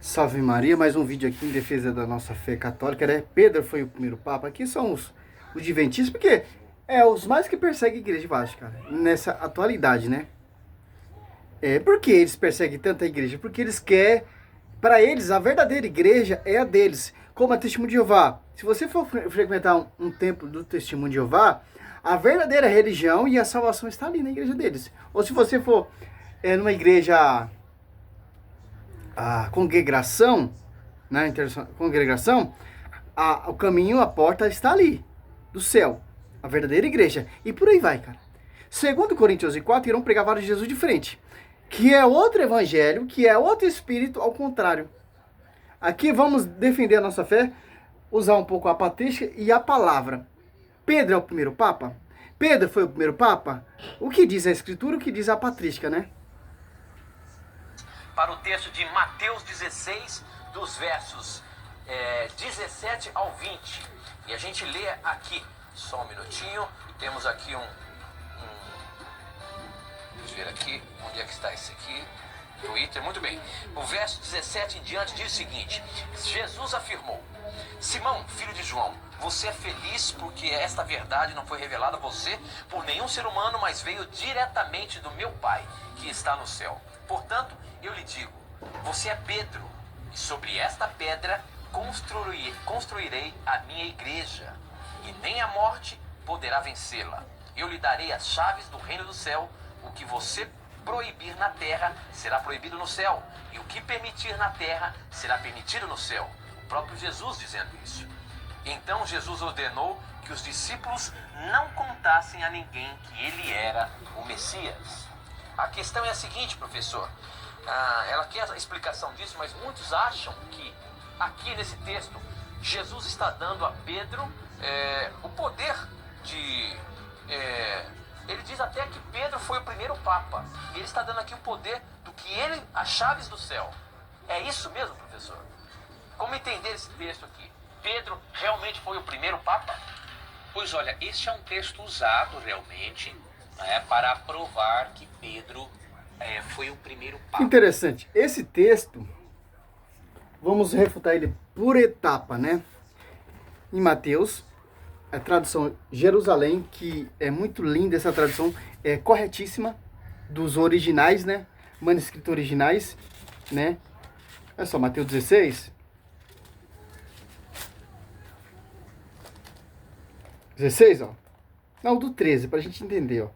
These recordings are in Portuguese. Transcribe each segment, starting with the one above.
Salve Maria, mais um vídeo aqui em defesa da nossa fé católica, né? Pedro foi o primeiro papa, aqui são os adventistas, porque é os mais que perseguem a igreja básica, cara, nessa atualidade, né? Por que eles perseguem tanta igreja? Porque eles querem, para eles, a verdadeira igreja é a deles, como a Testemunho de Jeová. Se você for frequentar um templo do Testemunho de Jeová, a verdadeira religião e a salvação está ali na igreja deles. Ou se você for numa igreja, a congregação, na congregação, o caminho, a porta está ali, do céu, a verdadeira igreja. E por aí vai, cara. Segundo Coríntios 4, irão pregar vários Jesus diferente, que é outro evangelho, que é outro espírito ao contrário. Aqui vamos defender a nossa fé, usar um pouco a patrística e a palavra. Pedro é o primeiro papa? Pedro foi o primeiro papa? O que diz a escritura, o que diz a patrística, né? Para o texto de Mateus 16, dos versos 17 ao 20. E a gente lê aqui, só um minutinho, temos aqui Vamos ver aqui, onde é que está esse aqui? Twitter, muito bem. O verso 17 em diante diz o seguinte: Jesus afirmou: Simão, filho de João, você é feliz porque esta verdade não foi revelada a você por nenhum ser humano, mas veio diretamente do meu Pai, que está no céu. Portanto, eu lhe digo, você é Pedro, e sobre esta pedra construirei a minha igreja, e nem a morte poderá vencê-la. Eu lhe darei as chaves do reino do céu. O que você proibir na terra será proibido no céu, e o que permitir na terra será permitido no céu. O próprio Jesus dizendo isso. Então Jesus ordenou que os discípulos não contassem a ninguém que ele era o Messias. A questão é a seguinte, professor. Ela quer a explicação disso, mas muitos acham que aqui nesse texto Jesus está dando a Pedro o poder de... ele diz até que Pedro foi o primeiro papa. E ele está dando aqui o poder do que ele, as chaves do céu. É isso mesmo, professor? Como entender esse texto aqui? Pedro realmente foi o primeiro papa? Pois olha, este é um texto usado realmente, né, para provar que Pedro foi o primeiro papa. Interessante. Esse texto, vamos refutar ele por etapa, né? Em Mateus, a tradução Jerusalém, que é muito linda essa tradução, é corretíssima, dos originais, né? Manuscritos originais, né? Olha só, Mateus 16. 16, ó. Não, do 13, pra gente entender, ó.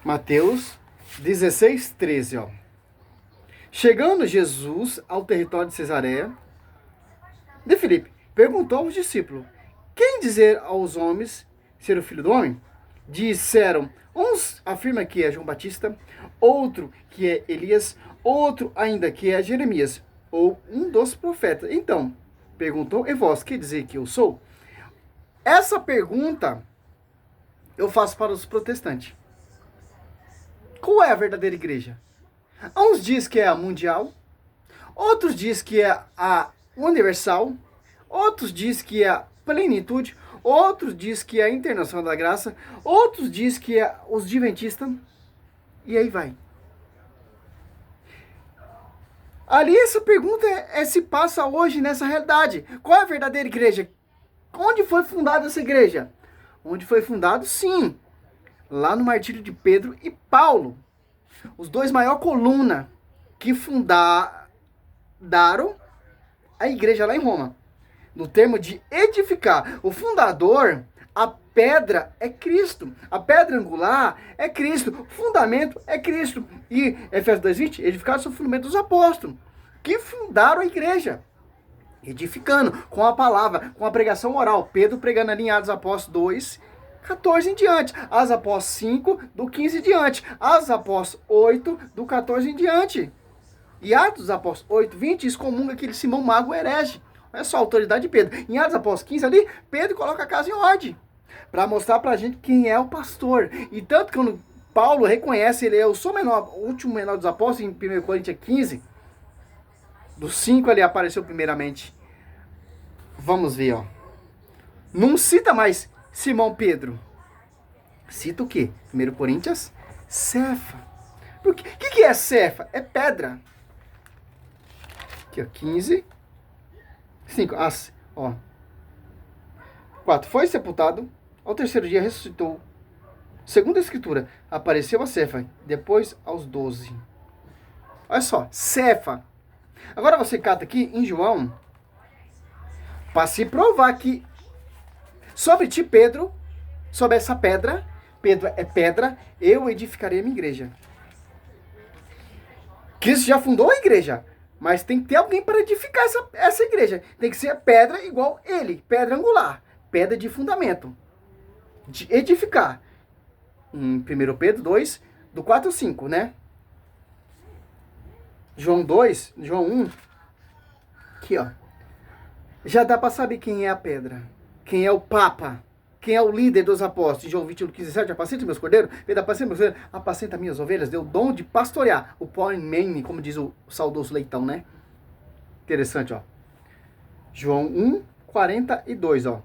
Mateus 16, 13, ó. Chegando Jesus ao território de Cesareia de Filipe, perguntou aos discípulos: quem dizer aos homens ser o filho do homem? Disseram: uns afirma que é João Batista, outro que é Elias, outro ainda que é Jeremias, ou um dos profetas. Então, perguntou: e vós, que dizer que eu sou? Essa pergunta eu faço para os protestantes. Qual é a verdadeira igreja? Uns diz que é a mundial, outros diz que é a universal, outros diz que é a plenitude, outros diz que é a internacional da graça, outros diz que é os adventistas, e aí vai. Ali essa pergunta se passa hoje nessa realidade. Qual é a verdadeira igreja? Onde foi fundada essa igreja? Onde foi fundado, sim, lá no martírio de Pedro e Paulo. Os dois maiores colunas que fundaram a igreja lá em Roma. No termo de edificar. O fundador, a pedra é Cristo. A pedra angular é Cristo. O fundamento é Cristo. E Efésios 2:20, edificar sobre o fundamento dos apóstolos, que fundaram a igreja. Edificando, com a palavra, com a pregação oral. Pedro pregando ali em Atos Apóstolos 2, 14 em diante. Atos Apóstolos 5, do 15 em diante. Atos Apóstolos 8, do 14 em diante. E Atos Apóstolos 8, 20, excomunga aquele Simão Mago herege. Olha só a autoridade de Pedro. Em Atos Apóstolos 15 ali, Pedro coloca a casa em ordem. Para mostrar pra gente quem é o pastor. E tanto que quando Paulo reconhece, ele é o último menor dos apóstolos, em 1 Coríntios 15, dos 5 ali apareceu primeiramente. Vamos ver, ó. Não cita mais Simão Pedro. Cita o quê? 1 Coríntios, Cefa. O que é Cefa? É pedra. Aqui, ó, 15. 5. Ó. 4. Foi sepultado. Ao terceiro dia ressuscitou. Segundo a escritura, apareceu a Cefa. Depois aos 12. Olha só, Cefa. Agora você cata aqui em João. Para se provar que sobre ti, Pedro, sobre essa pedra, Pedro é pedra, eu edificarei a minha igreja. Cristo já fundou a igreja, mas tem que ter alguém para edificar essa igreja. Tem que ser pedra igual ele, pedra angular, pedra de fundamento, de edificar. Em 1 Pedro 2, do 4 ao 5, né? João 2, João 1, aqui ó, já dá para saber quem é a pedra, quem é o Papa, quem é o líder dos apóstolos. João 21, 15, 17, apacenta meus cordeiros, apacenta minhas ovelhas, deu o dom de pastorear, o Paul Maine, como diz o saudoso Leitão, né? Interessante, ó. João 1, 42, ó.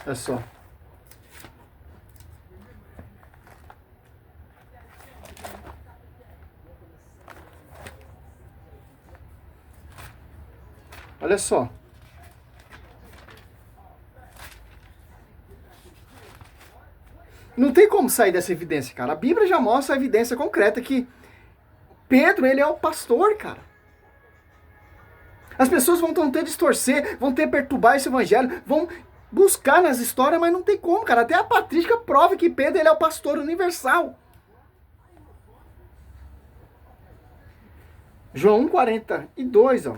Olha só. Olha só. Não tem como sair dessa evidência, cara. A Bíblia já mostra a evidência concreta que Pedro, ele é o pastor, cara. As pessoas vão tentar distorcer, vão tentar perturbar esse evangelho, vão buscar nas histórias, mas não tem como, cara. Até a patrística prova que Pedro, ele é o pastor universal. João 1,42, ó.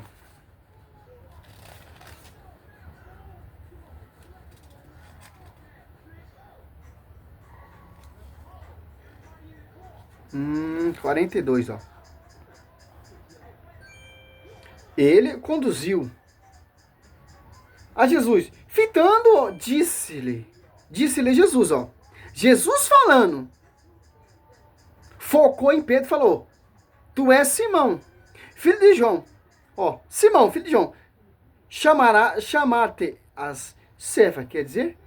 Hum, 42, ó. Ele conduziu a Jesus, fitando, disse-lhe Jesus, ó. Jesus falando, focou em Pedro e falou, tu és Simão, filho de João. Ó, Simão, filho de João, chamar-te as Cefa, quer dizer,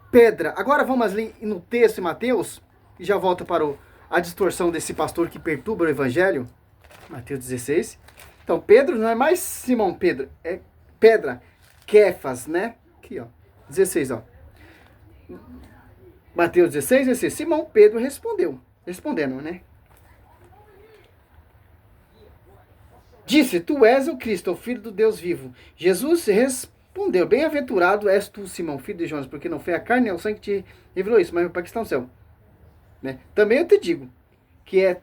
pedra. Agora vamos ali no texto de Mateus, e já volto para a distorção desse pastor que perturba o evangelho. Mateus 16. Então, Pedro não é mais Simão Pedro, é pedra, Kefas, né? Aqui, ó, 16, ó. Mateus 16, 16. Simão Pedro respondendo, né? Disse, tu és o Cristo, o Filho do Deus vivo. Jesus respondeu, bem-aventurado és tu, Simão, filho de Jonas, porque não foi a carne nem o sangue que te revelou isso, mas para que está no céu. Né? Também eu te digo que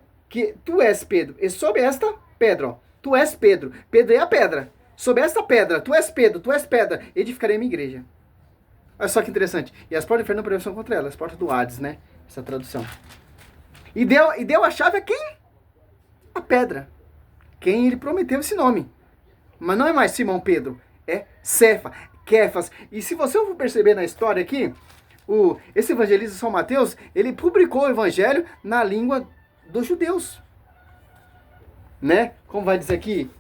tu és Pedro, e sobre esta pedra, ó, tu és Pedro, Pedro é a pedra, sobre esta pedra, tu és Pedro, tu és pedra, edificarei a minha igreja. Olha só que interessante, e as portas do inferno não prevalecerão contra ela, as portas do Hades, né, essa tradução. E deu a chave a quem? A pedra, quem ele prometeu esse nome, mas não é mais Simão Pedro, é Cefa, Kefas, e se você for perceber na história aqui, esse evangelista São Mateus, ele publicou o evangelho na língua dos judeus, né? Como vai dizer aqui,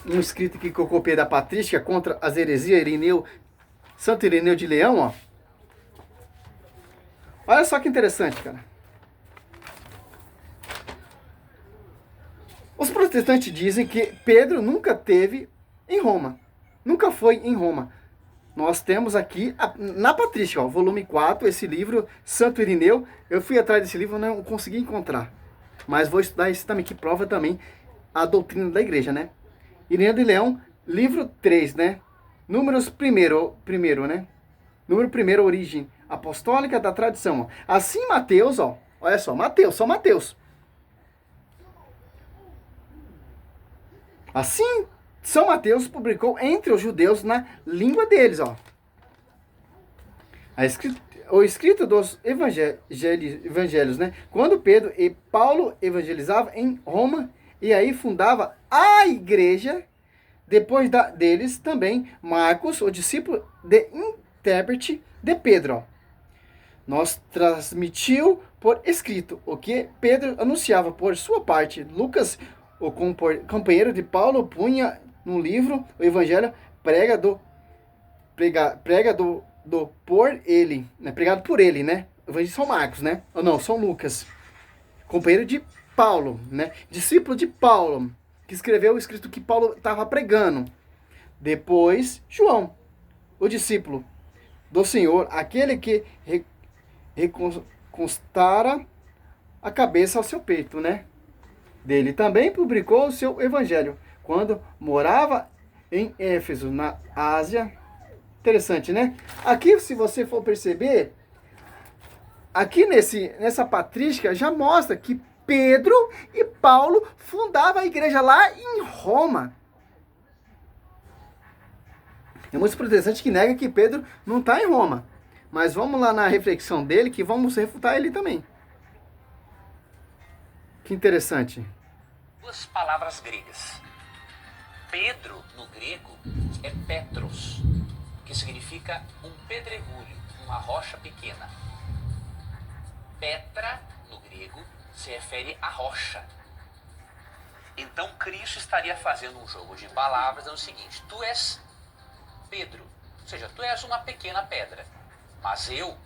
um escrito que eu copiei da patrística contra as heresias, Santo Irineu de Leão, ó. Olha só que interessante, cara. Os protestantes dizem que Pedro nunca teve em Roma, nunca foi em Roma. Nós temos aqui, na patrística, ó, volume 4, esse livro, Santo Irineu. Eu fui atrás desse livro e não consegui encontrar. Mas vou estudar esse também, que prova também a doutrina da igreja, né? Irineu de Leão, livro 3, né? Números primeiro, né? Número 1, origem apostólica da tradição. Ó. Assim, Mateus, ó. Olha só, São Mateus. Assim, São Mateus publicou entre os judeus na língua deles, ó. O escrito dos evangelhos, né? Quando Pedro e Paulo evangelizavam em Roma e aí fundava a igreja, depois deles também Marcos, o discípulo de intérprete de Pedro, ó. Nós transmitiu por escrito o que Pedro anunciava por sua parte. Lucas, o companheiro de Paulo, punha no livro o evangelho pregado por ele, né? Pregado por ele, né? O evangelista São Marcos, né? Ou não, São Lucas. Companheiro de Paulo, né? Discípulo de Paulo, que escreveu o escrito que Paulo estava pregando. Depois, João, o discípulo do Senhor, aquele que reconstara a cabeça ao seu peito, né? Dele também publicou o seu evangelho, quando morava em Éfeso, na Ásia. Interessante, né? Aqui, se você for perceber, aqui nessa patrística já mostra que Pedro e Paulo fundavam a igreja lá em Roma. Tem muitos protestantes que negam que Pedro não está em Roma. Mas vamos lá na reflexão dele que vamos refutar ele também. Que interessante. Duas palavras gregas. Pedro, no grego, é Petros, que significa um pedregulho, uma rocha pequena. Petra, no grego, se refere à rocha. Então Cristo estaria fazendo um jogo de palavras, dizendo o seguinte: tu és Pedro, ou seja, tu és uma pequena pedra, mas eu,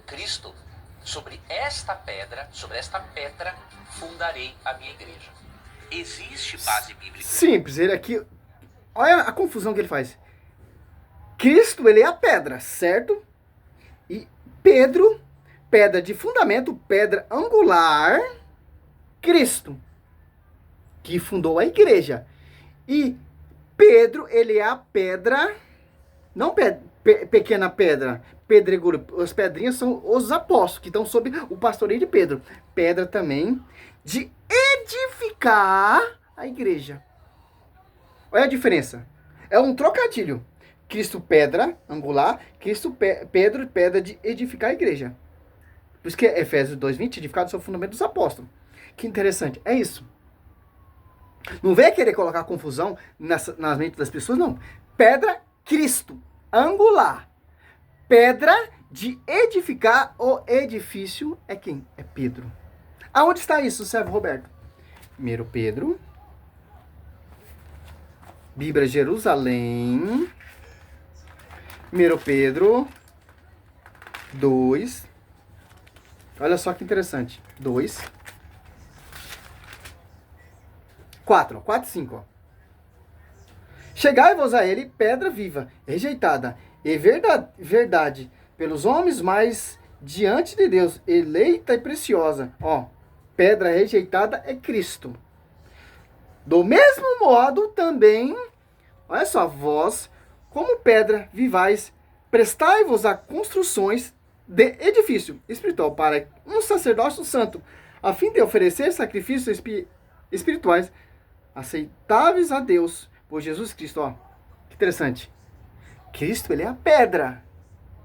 Cristo, sobre esta pedra, fundarei a minha igreja. Existe base bíblica? Simples, ele aqui, olha a confusão que ele faz. Cristo, ele é a pedra, certo? E Pedro, pedra de fundamento, pedra angular, Cristo, que fundou a igreja. E Pedro, ele é a pedra, não pequena pedra, pedregulho. As pedrinhas são os apóstolos, que estão sob o pastoreio de Pedro. Pedra também de edificar a igreja. Olha a diferença. É um trocadilho. Cristo, pedra angular. Cristo, Pedro, pedra de edificar a igreja. Por isso que é Efésios 2:20, edificado sobre o fundamento dos apóstolos. Que interessante. É isso. Não vem querer colocar confusão nas mentes das pessoas, não. Pedra, Cristo, angular. Pedra de edificar o edifício é quem? É Pedro. Aonde está isso, servo Roberto? 1 Pedro. Bíblia Jerusalém. 1 Pedro 2. Olha só que interessante. 2. 4 e 5. Chegai-vos a ele, pedra viva, rejeitada, e verdade pelos homens, mas diante de Deus, eleita e preciosa. Ó, pedra rejeitada é Cristo. Do mesmo modo também, olha só, vós, como pedra vivais, prestai-vos a construções de edifício espiritual para um sacerdócio santo, a fim de oferecer sacrifícios espirituais aceitáveis a Deus por Jesus Cristo. Ó, que interessante. Cristo, ele é a pedra.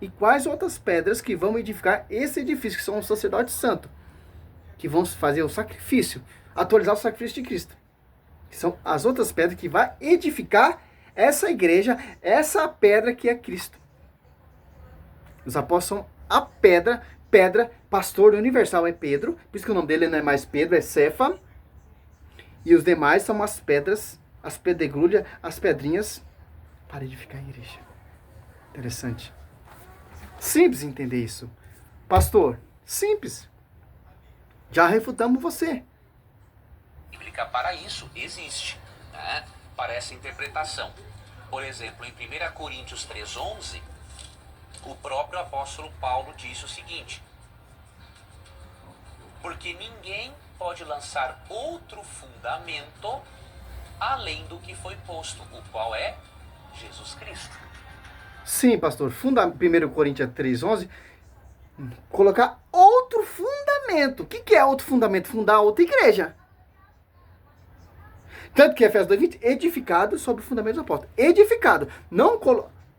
E quais outras pedras que vão edificar esse edifício, que são os sacerdotes santos, que vão fazer o sacrifício, atualizar o sacrifício de Cristo, que são as outras pedras que vai edificar essa igreja, essa pedra que é Cristo. Os apóstolos são a pedra, pastor universal é Pedro, por isso que o nome dele não é mais Pedro, é Cefa. E os demais são as pedras, as pedregulhas, as pedrinhas para edificar a igreja. Interessante. Simples entender isso. Pastor, simples. Já refutamos você. Bíblica para isso existe, né? Para essa interpretação. Por exemplo, em 1 Coríntios 3:11, o próprio apóstolo Paulo disse o seguinte: porque ninguém pode lançar outro fundamento além do que foi posto, o qual é Jesus Cristo. Sim, pastor. 1 Coríntios 3:11, colocar outro fundamento. O que é outro fundamento? Fundar outra igreja. Tanto que Efésios 2:20, edificado sobre o fundamento dos apóstolos. Edificado. Não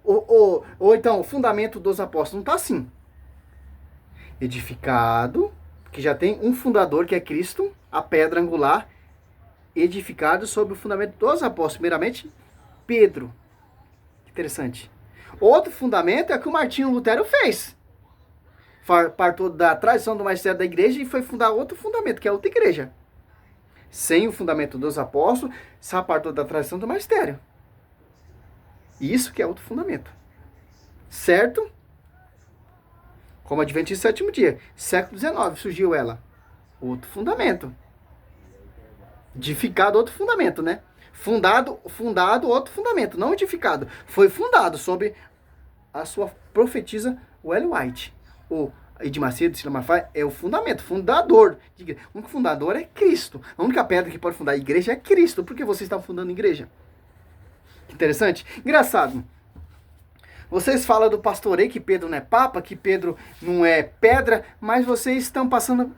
ou então, o fundamento dos apóstolos não está assim. Edificado, que já tem um fundador, que é Cristo, a pedra angular, edificado sobre o fundamento dos apóstolos. Primeiramente, Pedro. Interessante. Outro fundamento é o que o Martinho Lutero fez. Partou da tradição do magistério da igreja e foi fundar outro fundamento, que é outra igreja. Sem o fundamento dos apóstolos, se apartou da tradição do magistério. Isso que é outro fundamento. Certo? Como Adventista Sétimo Dia. Século XIX surgiu ela. Outro fundamento. Edificado, outro fundamento, né? Fundado, outro fundamento. Não edificado. Foi fundado sobre a sua profetisa Ellen White. O Edir Macedo, Cila Malafaia, é o fundamento, fundador. O único fundador é Cristo. A única pedra que pode fundar a igreja é Cristo. Por que vocês estão fundando igreja? Interessante. Engraçado. Vocês falam do pastoreio, que Pedro não é papa, que Pedro não é pedra, mas vocês estão passando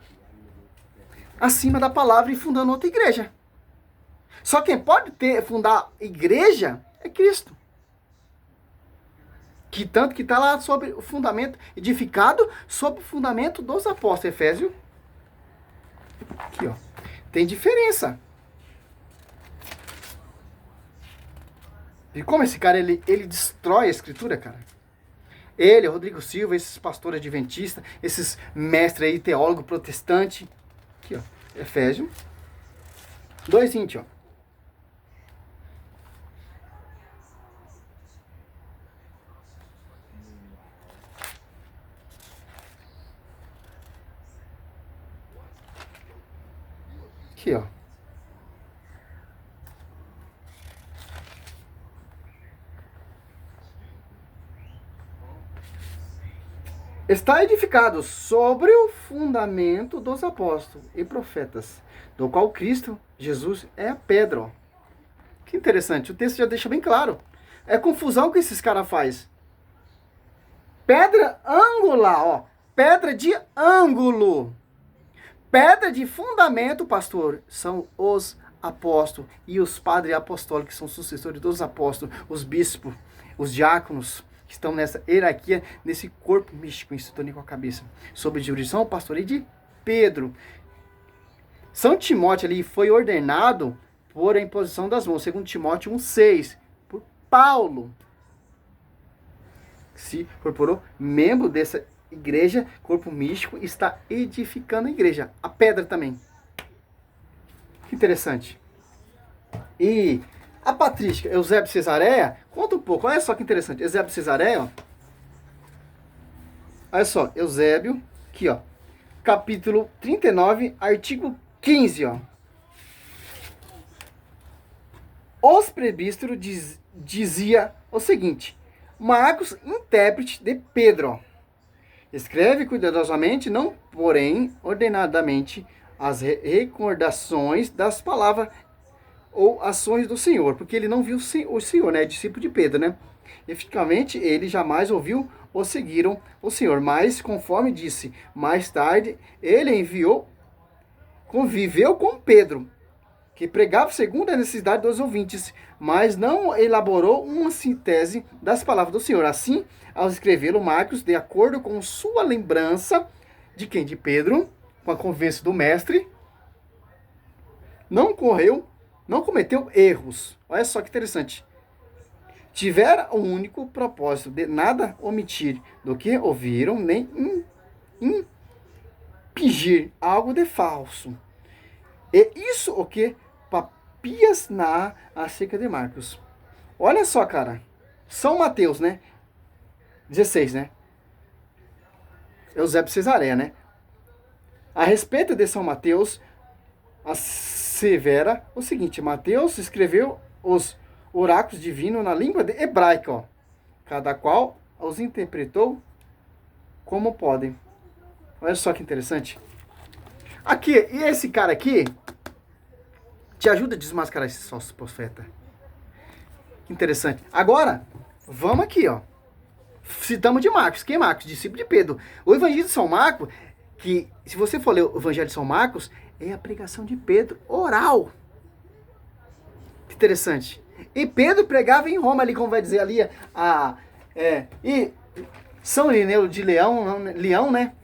acima da palavra e fundando outra igreja. Só quem pode fundar igreja é Cristo. Que tanto que está lá sobre o fundamento, edificado sobre o fundamento dos apóstolos. Efésios. Aqui, ó. Tem diferença. E como esse cara, ele destrói a escritura, cara. Ele, Rodrigo Silva, esses pastores adventistas, esses mestres aí, teólogo protestante. Aqui, ó. Efésios 2:20, ó. Aqui, ó. Está edificado sobre o fundamento dos apóstolos e profetas, do qual Cristo, Jesus, é a pedra. Ó. Que interessante, o texto já deixa bem claro. É confusão que esses caras fazem. Pedra angular, ó. Pedra de ângulo. Pedra de fundamento, pastor, são os apóstolos e os padres apostólicos, que são sucessores dos apóstolos, os bispos, os diáconos, que estão nessa hierarquia, nesse corpo místico, em sintonia com a cabeça, sob a jurisdição o pastoreio de Pedro. São Timóteo ali foi ordenado por a imposição das mãos, segundo Timóteo 1:6, por Paulo. Se incorporou membro dessa igreja, corpo místico, está edificando a igreja. A pedra também. Que interessante. E a patrística Eusébio de Cesareia, conta um pouco, olha só que interessante. Eusébio de Cesareia, ó. Olha só, Eusébio, aqui, ó. Capítulo 39, artigo 15, ó. Os presbíteros dizia o seguinte: Marcos, intérprete de Pedro, ó. Escreve cuidadosamente, não porém ordenadamente, as recordações das palavras ou ações do Senhor, porque ele não viu o Senhor, né? É discípulo de Pedro, né? Efetivamente, ele jamais ouviu ou seguiram o Senhor, mas, conforme disse, mais tarde, ele conviveu com Pedro, que pregava segundo a necessidade dos ouvintes, mas não elaborou uma síntese das palavras do Senhor. Assim, ao escrevê-lo, Marcos, de acordo com sua lembrança, de quem? De Pedro, com a convivência do mestre, não cometeu erros. Olha só que interessante. Tivera o único propósito de nada omitir do que ouviram, nem impingir algo de falso. E isso o que Papias acerca de Marcos. Olha só, cara. São Mateus, né? 16, né? Eusébio de Cesareia, né? A respeito de São Mateus, assevera o seguinte: Mateus escreveu os oráculos divinos na língua hebraica, ó. Cada qual os interpretou como podem. Olha só que interessante. Aqui, e esse cara aqui te ajuda a desmascarar esse falso profeta. Interessante. Agora, vamos aqui, ó. Citamos de Marcos. Quem é Marcos? Discípulo de Pedro. O Evangelho de São Marcos, que se você for ler o Evangelho de São Marcos, é a pregação de Pedro oral. Interessante. E Pedro pregava em Roma, ali, como vai dizer ali, e São Irineu de Leão, né?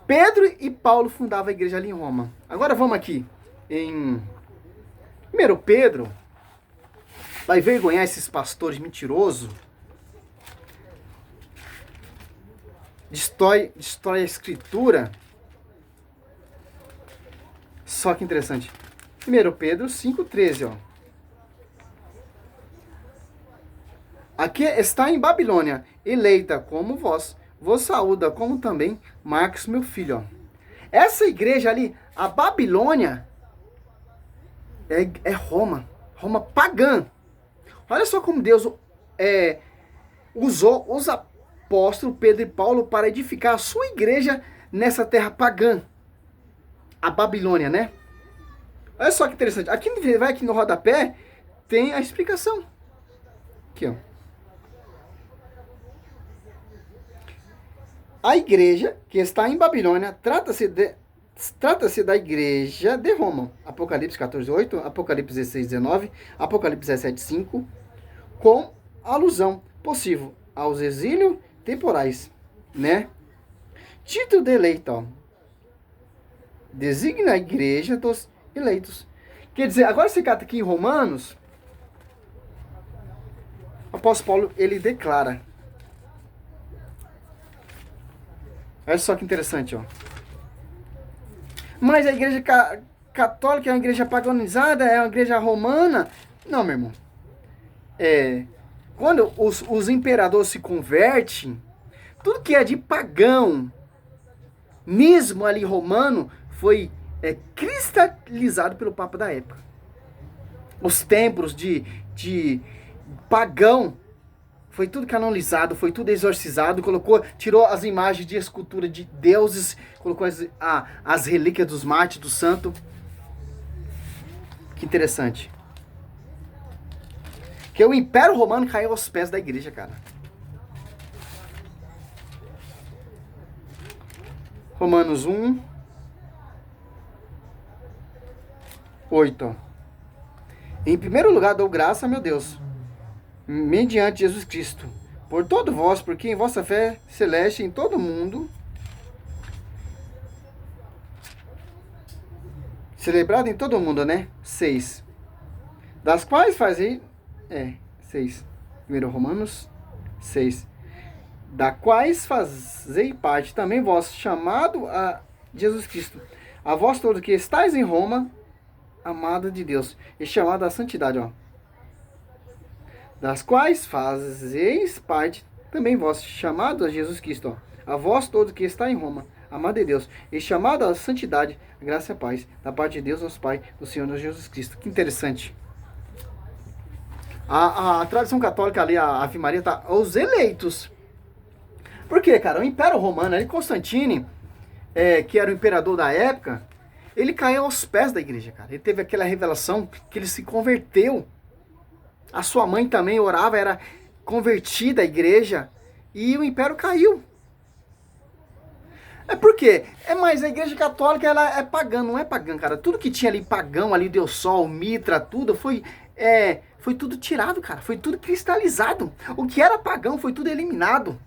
Pedro e Paulo fundavam a igreja ali em Roma. Agora vamos aqui em 1 Pedro. Vai envergonhar esses pastores mentirosos. Destrói a escritura. Só que interessante. 1 Pedro 5,13, ó. Aqui está em Babilônia, eleita como vós, vos saúda, como também Marcos, meu filho. Ó. Essa igreja ali, a Babilônia, é Roma. Roma pagã. Olha só como Deus usou os apóstolos Pedro e Paulo para edificar a sua igreja nessa terra pagã. A Babilônia, né? Olha só que interessante. Vai aqui no rodapé, tem a explicação. Aqui, ó. A igreja que está em Babilônia trata-se da igreja de Roma. Apocalipse 14:8, Apocalipse 16:19, Apocalipse 17:5, com alusão possível aos exílios temporais, né? Título de eleito, ó. Designa a igreja dos eleitos. Quer dizer, agora você cata aqui em Romanos, o apóstolo Paulo, ele declara. Olha só que interessante, ó. Mas a igreja católica é uma igreja paganizada, é uma igreja romana? Não, meu irmão. Quando os imperadores se convertem, tudo que é de pagão, nismo ali romano, foi cristalizado pelo Papa da época. Os templos de pagão, foi tudo canonizado, foi tudo exorcizado, tirou as imagens de escultura de deuses, colocou as relíquias dos mártires, do santo. Que interessante. Que o Império Romano caiu aos pés da igreja, cara. Romanos 1:8. Em primeiro lugar, dou graça, meu Deus, mediante Jesus Cristo, por todo vós, porque em vossa fé celeste em todo mundo, celebrado em todo mundo, né? 6. Das quais fazei... 6. Primeiro Romanos 6. Da quais fazei parte também vós, chamado a Jesus Cristo. A vós todos que estáis em Roma, amado de Deus, e chamado à santidade, ó. Das quais fazeis parte também vós, chamado a Jesus Cristo, ó. A vós todos que está em Roma, amado de Deus, e chamado à santidade, graça e paz, da parte de Deus, nosso Pai, do Senhor Jesus Cristo. Que interessante. A tradição católica ali, a Ave Maria, tá os eleitos. Por quê, cara? O Império Romano, ali, Constantino, que era o imperador da época, ele caiu aos pés da igreja, cara. Ele teve aquela revelação que ele se converteu. A sua mãe também orava, era convertida à igreja, e o império caiu. Por quê? Mas a igreja católica, ela é pagã, não é pagã, cara. Tudo que tinha ali pagão, ali Deus Sol, Mitra, tudo, foi tudo tirado, cara. Foi tudo cristalizado. O que era pagão foi tudo eliminado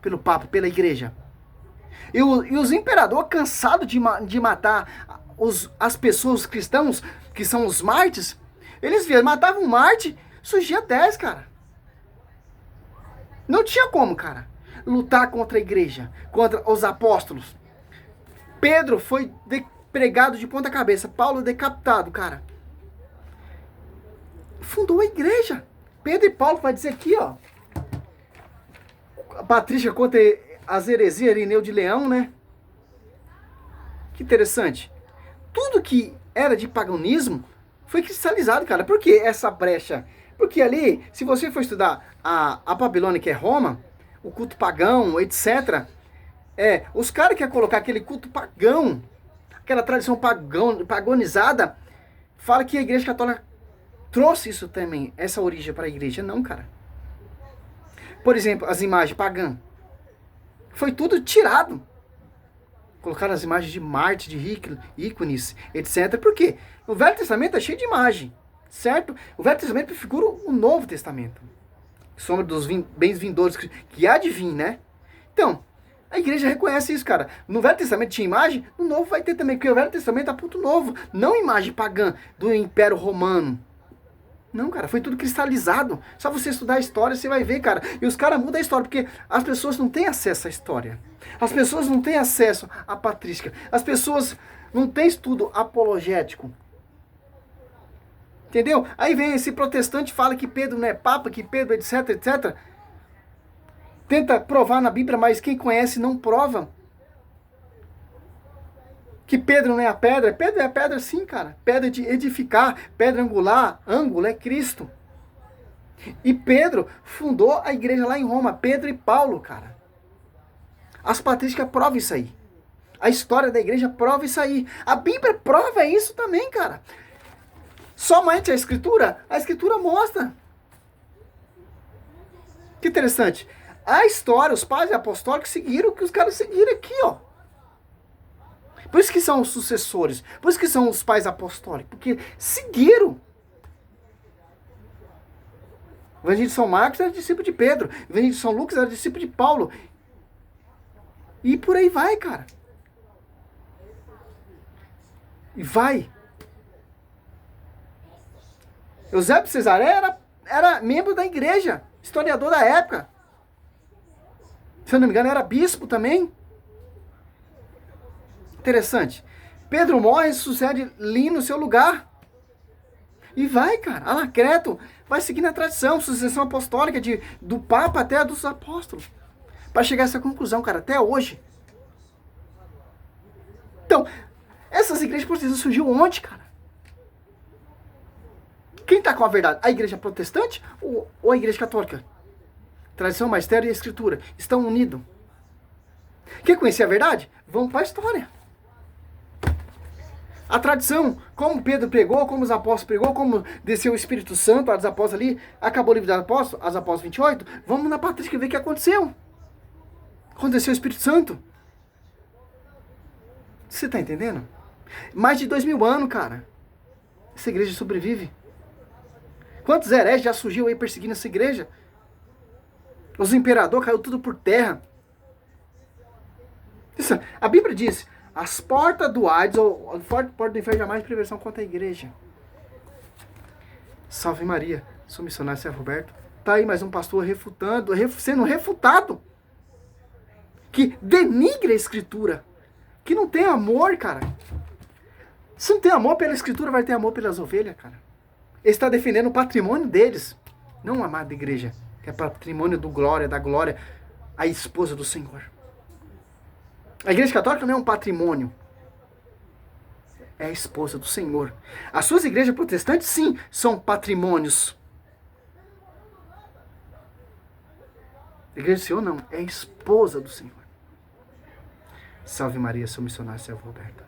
pelo Papa, pela igreja. E os imperadores, cansados de matar as pessoas, os cristãos, que são os mártires, eles matavam um mártir, surgia 10, cara. Não tinha como, cara, lutar contra a igreja, contra os apóstolos. Pedro foi pregado de ponta cabeça, Paulo decapitado, cara. Fundou a igreja. Pedro e Paulo vai dizer aqui, ó. A Patrícia contra as heresias, Irineu de Leão, né? Que interessante. Tudo que era de paganismo foi cristalizado, cara. Por que essa brecha? Porque ali, se você for estudar a Babilônia, que é Roma, o culto pagão, etc., os caras querem colocar aquele culto pagão, aquela tradição pagonizada, fala que a igreja católica trouxe isso também, essa origem para a igreja. Não, cara. Por exemplo, as imagens pagãs. Foi tudo tirado. Colocaram as imagens de Marte, de ícones, etc. Por quê? O Velho Testamento é cheio de imagem, certo? O Velho Testamento prefigura o Novo Testamento. Sombra dos bens vindouros que há de vir, né? Então, a igreja reconhece isso, cara. No Velho Testamento tinha imagem, no Novo vai ter também, porque o Velho Testamento é ponto novo, não imagem pagã do Império Romano. Não, cara, foi tudo cristalizado. Só você estudar a história, você vai ver, cara. E os caras mudam a história, porque as pessoas não têm acesso à história. As pessoas não têm acesso à patrística. As pessoas não têm estudo apologético. Entendeu? Aí vem esse protestante e fala que Pedro não é papa, que Pedro, etc, etc. tenta provar na Bíblia, mas quem conhece não prova. Que Pedro não é a pedra. Pedro é a pedra sim, cara. Pedra de edificar, pedra angular, ângulo é Cristo. E Pedro fundou a igreja lá em Roma. Pedro e Paulo, cara. As patrísticas provam isso aí. A história da igreja prova isso aí. A Bíblia prova isso também, cara. Somente a Escritura mostra. Que interessante. A história, os pais apostólicos seguiram o que os caras seguiram aqui, ó. Por isso que são os sucessores. Por isso que são os pais apostólicos. Porque seguiram. O Evangelho de São Marcos era discípulo de Pedro. O Evangelho de São Lucas era discípulo de Paulo. E por aí vai, cara. E vai. Eusébio de Cesareia era membro da igreja. Historiador da época. Se eu não me engano, era bispo também. Interessante. Pedro morre e sucede Lino no seu lugar. E vai, cara. Anacreto vai seguindo a tradição, sucessão apostólica do Papa até a dos apóstolos. Para chegar a essa conclusão, cara, até hoje. Então, essas igrejas protestantes surgiu onde, cara? Quem está com a verdade? A igreja protestante ou a igreja católica? Tradição, magistério e escritura estão unidos. Quer conhecer a verdade? Vamos para a história. A tradição, como Pedro pregou, como os apóstolos pregou, como desceu o Espírito Santo, os apóstolos ali, acabou o livro dos apóstolos, as apóstolos 28, vamos na patrística ver o que aconteceu. Aconteceu o Espírito Santo. Você está entendendo? Mais de 2000 anos, cara. Essa igreja sobrevive. Quantos hereges já surgiu aí perseguindo essa igreja? Os imperadores caiu tudo por terra. Isso, a Bíblia diz, as portas do Hades, ou a porta do inferno jamais prevenção contra a igreja. Salve Maria, sou missionário Sérgio Roberto. Tá aí mais um pastor sendo refutado. Que denigra a escritura. Que não tem amor, cara. Se não tem amor pela escritura, vai ter amor pelas ovelhas, cara. Ele está defendendo o patrimônio deles. Não a amada igreja, que é patrimônio da glória, a esposa do Senhor. A igreja católica não é um patrimônio. É a esposa do Senhor. As suas igrejas protestantes, sim, são patrimônios. A igreja do Senhor não, é a esposa do Senhor. Salve Maria, sou missionário Sérgio Roberto.